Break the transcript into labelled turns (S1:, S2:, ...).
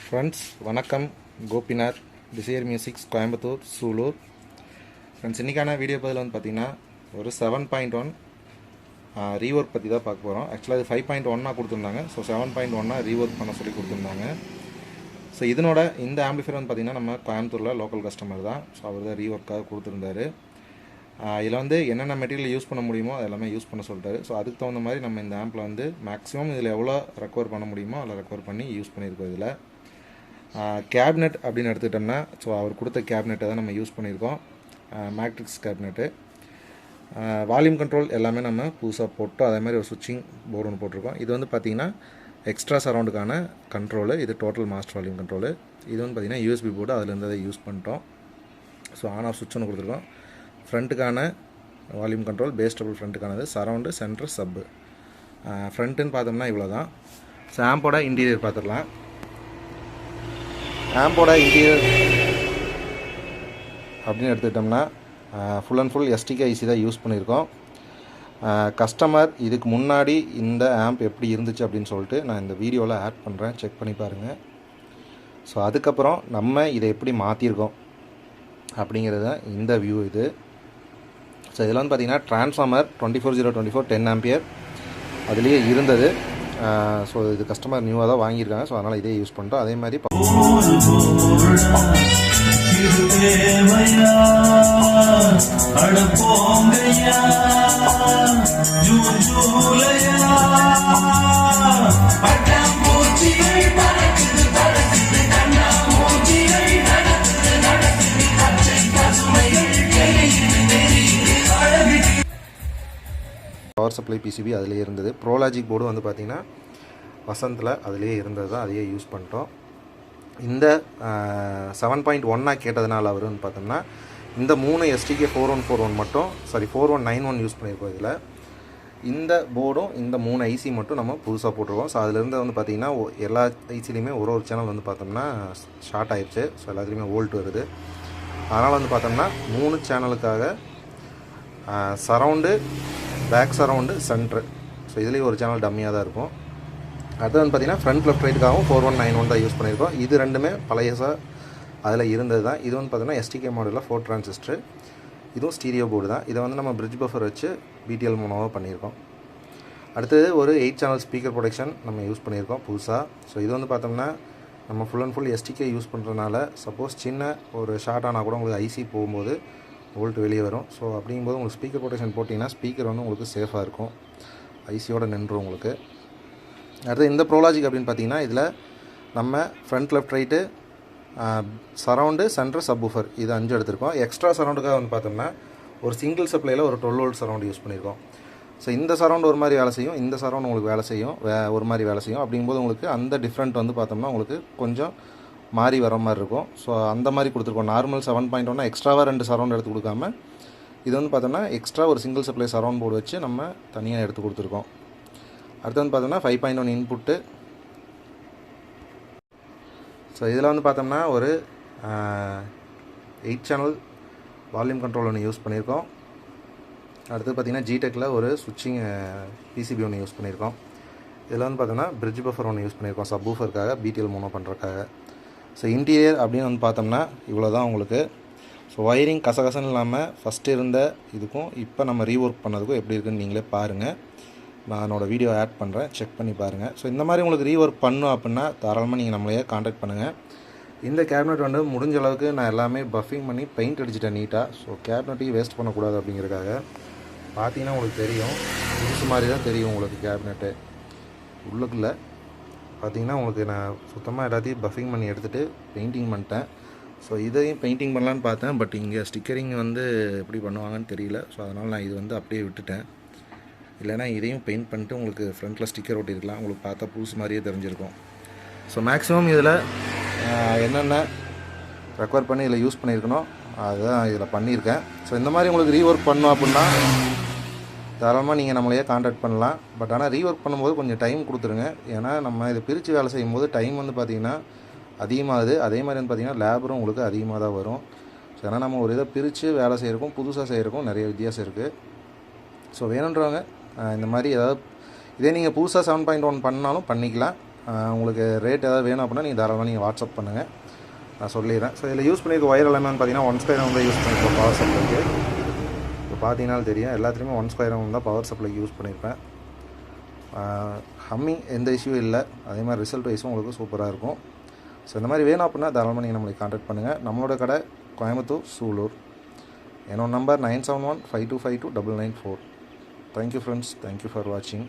S1: Friends வணக்கம். Gopinath, desire musics, Coimbatore, Sulur. Friends, இன்றைக்கான video பதில் வந்து பார்த்திங்கன்னா ஒரு 7.1 ரீஒர்க் பற்றி தான் பார்க்க போகிறோம். ஆக்சுவலாக இது 5.1 கொடுத்துருந்தாங்க. ஸோ 7.1 ரீஒர்க் பண்ண சொல்லி கொடுத்துருந்தாங்க. ஸோ இதனோட இந்த ஆம்பிளிஃபையர் வந்து பார்த்திங்கன்னா நம்ம கோயம்புத்தூரில் லோக்கல் கஸ்டமர் தான். ஸோ அவர் தான் ரீஒர்க்காக கொடுத்துருந்தாரு. இதில் வந்து என்னென்ன மெட்டீரியல் யூஸ் பண்ண முடியுமோ அது எல்லாமே யூஸ் பண்ண சொல்லிட்டாரு. ஸோ அதுக்கு தகுந்த மாதிரி நம்ம இந்த ஆம்பில் வந்து மேக்ஸிமம் இதில் எவ்வளோ ரெக்கவர் பண்ண முடியுமோ அதில் ரெக்கவர் பண்ணி யூஸ் பண்ணியிருக்கோம். இதில் கேபினெட் அப்படின்னு எடுத்துக்கிட்டோம்னா, ஸோ அவர் கொடுத்த கேபினெட்டை தான் நம்ம யூஸ் பண்ணியிருக்கோம். Matrix cabinet. வால்யூம் கண்ட்ரோல் எல்லாமே நம்ம புதுசாக போட்டோம். அதே மாதிரி ஒரு சுவிட்சிங் போர்டு ஒன்று போட்டிருக்கோம். இது வந்து பார்த்திங்கன்னா எக்ஸ்ட்ரா சரௌண்டுக்கான கண்ட்ரோலு. இது டோட்டல் மாஸ்டர் வால்யூம் கண்ட்ரோலு. இது வந்து பார்த்திங்கன்னா யூஎஸ்பி போர்டு, அதுலேருந்து அதை யூஸ் பண்ணிட்டோம். ஸோ ஆன் ஆஃப் சுவிட்ச் ஒன்று கொடுத்துருக்கோம். ஃப்ரண்ட்டுக்கான வால்யூம் கண்ட்ரோல், பேஸ் டபுள் ஃப்ரண்ட்டுக்கானது, சரௌண்டு, சென்டர், சப்பு. ஃப்ரண்ட்டுன்னு பார்த்தோம்னா இவ்வளோ தான். ஸோ ஆம்போட இன்டீரியர் பார்த்துடலாம். ஆம்போட இன்டீரியர் அப்படின்னு எடுத்துக்கிட்டோம்னா ஃபுல் அண்ட் ஃபுல் எஸ்டிகே ஐசி தான் யூஸ் பண்ணியிருக்கோம். கஸ்டமர் இதுக்கு முன்னாடி இந்த ஆம்ப் எப்படி இருந்துச்சு அப்படின்னு சொல்லிட்டு நான் இந்த வீடியோவில் ஆட் பண்ணுறேன், செக் பண்ணி பாருங்கள். ஸோ அதுக்கப்புறம் நம்ம இதை எப்படி மாற்றிருக்கோம் அப்படிங்கிறது இந்த வியூ இது. ஸோ இதில் வந்து பார்த்திங்கன்னா ட்ரான்ஸ்ஃபார்மர் 24024 10 ஆம்பியர் அதுலேயே இருந்தது. ஸோ இது கஸ்டமர் நியூவாக தான் வாங்கியிருக்காங்க. ஸோ அதனால் இதே யூஸ் பண்ணிட்டோம். அதே மாதிரி பவர் சப்ளை பிசிபி அதிலே இருந்தது. ப்ரோலாஜிக் போர்டு வந்து பார்த்திங்கன்னா வசந்தில் அதிலே இருந்தது தான், அதையே யூஸ் பண்ணிட்டோம். இந்த 7.1 கேட்டதுனால அவர் வந்து பார்த்தோம்னா இந்த 3 எஸ்டிகே 4141 மட்டும் 4191 யூஸ் பண்ணியிருக்கோம். இதில் இந்த போர்டும் இந்த 3 ஐசி மட்டும் நம்ம புதுசாக போட்டிருக்கோம். ஸோ அதிலேருந்து வந்து பார்த்திங்கன்னா எல்லா ஐசிலையுமே ஒரு சேனல் வந்து பார்த்தோம்னா ஷார்ட் ஆயிடுச்சு. ஸோ எல்லாத்துலேயுமே வோல்ட் வருது. அதனால் வந்து பார்த்தோம்னா 3 சேனலுக்காக surround, back surround, centre. So இதுலேயும் ஒரு சேனல் டம்மியாக தான் இருக்கும். அடுத்து வந்து பார்த்திங்கன்னா ஃப்ரண்ட் லெஃப்ட் ரைட்டுக்காகவும் 4191 தான் யூஸ் பண்ணியிருக்கோம். இது ரெண்டுமே பழையசாக அதில் இருந்தது தான். இது வந்து பார்த்திங்கன்னா எஸ்டிகே மாடலில் 4 டிரான்சிஸ்டர். இதுவும் ஸ்டீரியோ போர்டு தான். இதை வந்து நம்ம பிரிட்ஜ் பஃபர் வச்சு பிடிஎல் மூலமாக பண்ணியிருக்கோம். அடுத்தது ஒரு 8 சேனல் ஸ்பீக்கர் ப்ரொடக்ஷன் நம்ம யூஸ் பண்ணியிருக்கோம் புதுசாக. ஸோ இது வந்து பார்த்தோம்னா நம்ம full and full SDK use பண்ணுறதுனால சப்போஸ் சின்ன ஒரு ஷார்ட் ஆனால் கூட உங்களுக்கு ஐசி போகும்போது வோல்ட் வெளியே வரும். ஸோ அப்படிங்கும்போது உங்களுக்கு ஸ்பீக்கர் ப்ரொடெக்ஷன் போட்டிங்கன்னா ஸ்பீக்கர் வந்து உங்களுக்கு சேஃபாக இருக்கும், ஐசியோட நின்றும் உங்களுக்கு. அடுத்து இந்த ப்ரோலாஜிக் அப்படின்னு பார்த்தீங்கன்னா இதில் நம்ம front left right, surround, centre, subwoofer இது 5 எடுத்திருக்கோம். எக்ஸ்ட்ரா சரௌண்டுக்காக வந்து பார்த்தோம்னா ஒரு சிங்கிள் சப்ளையில் ஒரு 12 வோல்ட் சரௌண்டு யூஸ் பண்ணியிருக்கோம். ஸோ இந்த சரௌண்டு ஒரு மாதிரி வேலை செய்யும், இந்த சரௌண்டு உங்களுக்கு வேலை செய்யும், ஒரு மாதிரி வேலை செய்யும். அப்படிங்கும்போது உங்களுக்கு அந்த டிஃப்ரெண்ட் வந்து பார்த்தோம்னா உங்களுக்கு கொஞ்சம் மாறி வர மாதிரி இருக்கும். ஸோ அந்த மாதிரி கொடுத்துருக்கோம். நார்மல் 7.1 எக்ஸ்ட்ராவாக 2 சரௌண்ட் எடுத்து கொடுக்காம இது வந்து பார்த்தோம்னா எக்ஸ்ட்ரா ஒரு சிங்கிள் சப்ளை சரௌண்ட் போர்டு வச்சு நம்ம தனியாக எடுத்து கொடுத்துருக்கோம். அடுத்து வந்து பார்த்தோம்னா 5.1 இன்புட்டு. ஸோ இதில் வந்து பார்த்தோம்னா ஒரு 8 சேனல் வால்யூம் கண்ட்ரோல் ஒன்று யூஸ் பண்ணியிருக்கோம். அடுத்து பார்த்திங்கன்னா ஜிடெக்கில் ஒரு சுவிட்சிங் பிசிபி ஒன்று யூஸ் பண்ணியிருக்கோம். இதில் வந்து பார்த்தோம்னா பிரிட்ஜ் பஃபர் ஒன்று யூஸ் பண்ணியிருக்கோம் சப்வூஃபருக்காக, பிடிஎல் மூலம் பண்ணுறதுக்காக. ஸோ இன்டீரியர் அப்படின்னு வந்து பார்த்தோம்னா இவ்வளோ தான் உங்களுக்கு. ஸோ ஒயரிங் கசகசன்னு இல்லாமல் ஃபஸ்ட்டு இருந்த இதுக்கும் இப்போ நம்ம ரீஒர்க் பண்ணதுக்கும் எப்படி இருக்குன்னு நீங்களே பாருங்கள். நான் என்னோடய வீடியோ ஆட் பண்ணுறேன், செக் பண்ணி பாருங்கள். ஸோ இந்த மாதிரி உங்களுக்கு ரீஒர்க் பண்ணும் அப்படின்னா தாராளமாக நீங்கள் நம்மளையே காண்டாக்ட் பண்ணுங்கள். இந்த கேபினெட் வந்து முடிஞ்ச அளவுக்கு நான் எல்லாமே பஃபிங் பண்ணி பெயிண்ட் அடிச்சிட்டேன் நீட்டாக. ஸோ கேபினெட்டையும் வேஸ்ட் பண்ணக்கூடாது அப்படிங்கிறதுக்காக. பார்த்தீங்கன்னா உங்களுக்கு தெரியும், புதுசு மாதிரி தான் தெரியும் உங்களுக்கு கேபினெட்டு. உள்ளுக்குள்ளே பார்த்திங்கன்னா உங்களுக்கு நான் சுத்தமாக எல்லாத்தையும் பஃபிங் பண்ணி எடுத்துகிட்டு பெயிண்டிங் பண்ணிட்டேன். ஸோ இதையும் பெயிண்டிங் பண்ணலான்னு பார்த்தேன், பட் இங்கே ஸ்டிக்கரிங் வந்து எப்படி பண்ணுவாங்கன்னு தெரியல. ஸோ அதனால் நான் இது வந்து அப்படியே விட்டுட்டேன். இல்லைனா இதையும் பெயிண்ட் பண்ணிட்டு உங்களுக்கு ஃப்ரண்ட்டில் ஸ்டிக்கர் ஒட்டியிருக்கலாம், உங்களுக்கு பார்த்தா புதுசு மாதிரியே தெரிஞ்சிருக்கும். ஸோ மேக்ஸிமம் இதில் என்னென்ன ரெக்கவர் பண்ணி இதில் யூஸ் பண்ணியிருக்கணும் அதுதான் இதில் பண்ணியிருக்கேன். ஸோ இந்த மாதிரி உங்களுக்கு ரீஒர்க் பண்ணோம் அப்படின்னா தாராளமாக நீங்கள் நம்மளையே காண்டாக்ட் பண்ணலாம். பட் ஆனால் ரீஒர்க் பண்ணும்போது கொஞ்சம் டைம் கொடுத்துருங்க. ஏன்னா நம்ம இதை பிரித்து வேலை செய்யும்போது டைம் வந்து பார்த்திங்கன்னா அதிகமாகுது. அதே மாதிரி வந்து பார்த்திங்கன்னா லேபரும் உங்களுக்கு அதிகமாக தான் வரும். ஸோ ஏன்னா நம்ம ஒரு இதை பிரித்து வேலை செய்கிறக்கும் புதுசாக செய்கிறக்கும் நிறைய வித்தியாசம் இருக்குது. ஸோ வேணுன்றவங்க இந்த மாதிரி ஏதாவது இதே நீங்கள் புதுசாக 7.1 பண்ணாலும் பண்ணிக்கலாம். உங்களுக்கு ரேட் ஏதாவது வேணும் அப்படின்னா நீங்கள் தாராளமாக நீங்கள் வாட்ஸ்அப் பண்ணுங்கள், நான் சொல்லிடுறேன். ஸோ இதில் யூஸ் பண்ணியிருக்க ஒயர் எல்லாமே பார்த்தீங்கன்னா 1 ஸ்கொயர் தான் யூஸ் பண்ணியிருக்கோம் பவர் சப்ளைக்கு. இப்போ பார்த்தீங்கன்னாலும் தெரியும், எல்லாத்துலேயுமே 1 ஸ்கொயர் தான் பவர் சப்ளைக்கு யூஸ் பண்ணியிருப்பேன். ஹம்மிங் எந்த இஷ்யூ இல்லை, அதே மாதிரி ரிசல்ட் வைஸும் உங்களுக்கு சூப்பராக இருக்கும். ஸோ இந்த மாதிரி வேணும் அப்படின்னா தாராளமாக நீங்கள் நம்மளுக்கு கான்டாக்ட் பண்ணுங்கள். நம்மளோட கடை கோயம்புத்தூர், சூலூர். என்னோட number 9715252994. Thank you friends, thank you for வாட்சிங்.